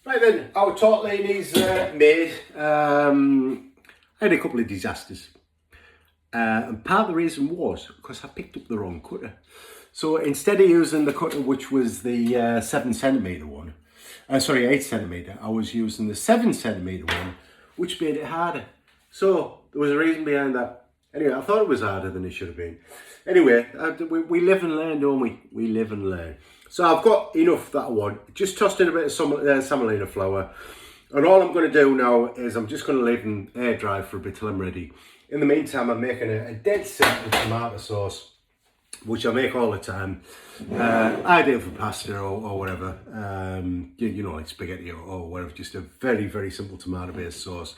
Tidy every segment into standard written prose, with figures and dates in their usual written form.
Right then, our tortellinis made. I had a couple of disasters. And part of the reason was because I picked up the wrong cutter. So instead of using the cutter which was the 7cm one, 8cm, I was using the 7cm one, which made it harder. So there was a reason behind that. Anyway, I thought it was harder than it should have been. Anyway, we live and learn, don't we? We live and learn. So I've got enough that I want. Just tossed in a bit of semolina flour. And all I'm going to do now is I'm just going to leave them air dry for a bit till I'm ready. In the meantime, I'm making a dead simple tomato sauce, which I make all the time. Ideal for pasta or whatever. You know, like spaghetti or whatever. Just a very, very simple tomato-based sauce.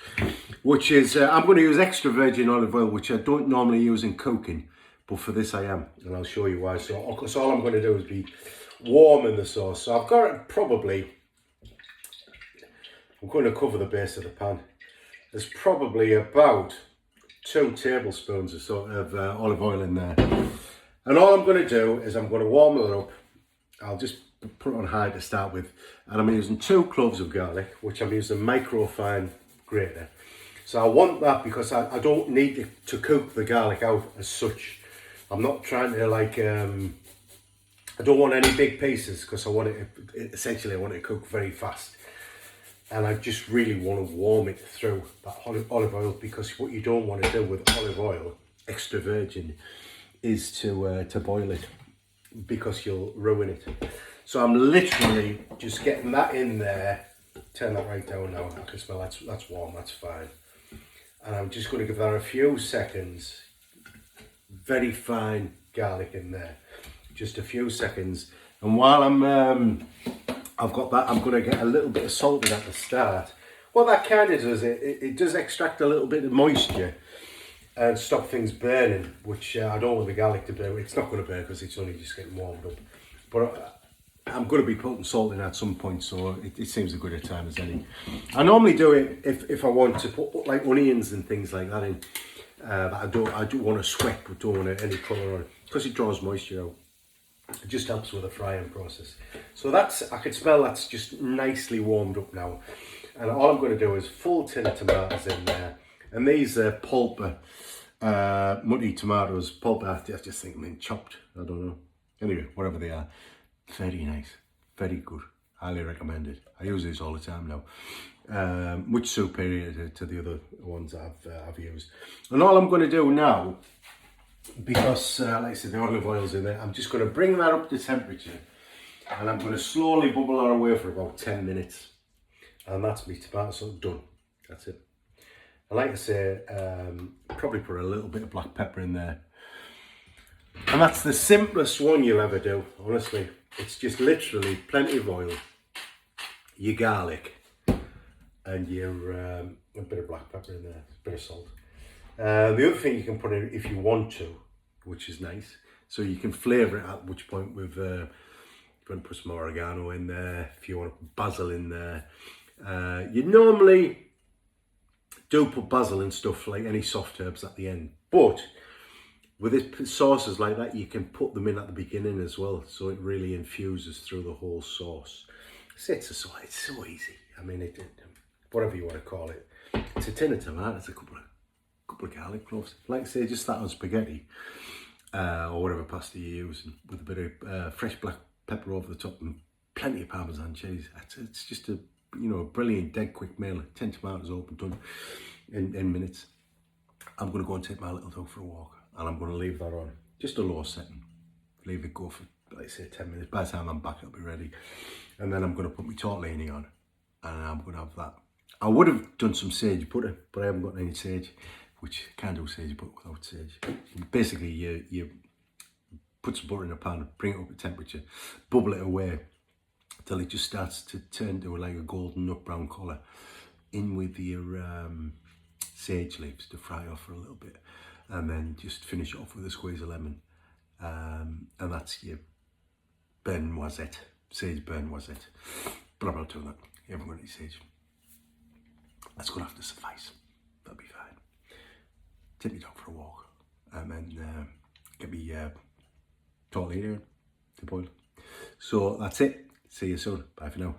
Which is, I'm going to use extra virgin olive oil, which I don't normally use in cooking. But for this I am, and I'll show you why. So all I'm going to do is be warming the sauce. So I've got it probably, I'm going to cover the base of the pan. There's probably about 2 tablespoons of olive oil in there. And all I'm going to do is I'm going to warm it up. I'll just put it on high to start with. And I'm using 2 cloves of garlic, which I'm using a micro-fine grater. So I want that because I don't need to cook the garlic out as such. I'm not trying to I don't want any big pieces because I want it, essentially I want it to cook very fast. And I just really want to warm it through that olive oil, because what you don't want to do with olive oil, extra virgin, is to boil it, because you'll ruin it. So I'm literally just getting that in there. Turn that right down now. I can smell that's warm, that's fine. And I'm just going to give that a few seconds. Very fine garlic in there, just a few seconds. And while I've got that, I'm going to get a little bit of salt in at the start. What that kind of does, it does extract a little bit of moisture and stop things burning, which I don't want the garlic to do. It's not going to burn because it's only just getting warmed up. But I'm going to be putting salt in at some point, so it seems as good a time as any. I normally do it if I want to put like onions and things like that in. But I do want to sweat, but don't want any colour on it, because it draws moisture out. It just helps with the frying process. So I can smell that's just nicely warmed up now. And all I'm going to do is full tin of tomatoes in there. And these pulper, muddy tomatoes, pulper, I just think they're chopped. I don't know. Anyway, whatever they are. Very nice. Very good. Highly recommended. I use these all the time now. Much superior to the other ones I've used. And all I'm going to do now, because like I said, the olive oil's in there, I'm just going to bring that up to temperature, and I'm going to slowly bubble that away for about 10 minutes. And that's my tomato sauce done. That's it. And like I say, probably put a little bit of black pepper in there. And that's the simplest one you'll ever do, honestly. It's just literally plenty of oil, your garlic, and your a bit of black pepper in there, a bit of salt. The other thing you can put in if you want to, which is nice, so you can flavour it at which point with, if you want to put some oregano in there, if you want to put basil in there. You normally do put basil and stuff, like any soft herbs at the end, but with sauces like that, you can put them in at the beginning as well, so it really infuses through the whole sauce. It's so easy. I mean, whatever you want to call it. It's a tin of tomatoes, a couple of garlic cloves. Like I say, just that on spaghetti or whatever pasta you use, with a bit of fresh black pepper over the top and plenty of Parmesan cheese. It's just a brilliant, dead quick meal. 10 tomatoes open, done in minutes. I'm going to go and take my little dog for a walk, and I'm going to leave that on just a low setting. Leave it go for, like I say, 10 minutes. By the time I'm back, it'll be ready. And then I'm going to put my tortellini on, and I'm going to have that. I would have done some sage butter, but I haven't got any sage, which I can't do sage butter without sage. Basically, you put some butter in a pan, bring it up to temperature, bubble it away till it just starts to turn to like a golden nut brown colour. In with your sage leaves to fry off for a little bit, and then just finish it off with a squeeze of lemon. And that's your beurre noisette, sage beurre noisette. But I'm not doing that. You haven't got any sage. That's going to have to suffice. That'll be fine. Take me dog for a walk, and then get me tortellini to boil. So that's it. See you soon. Bye for now.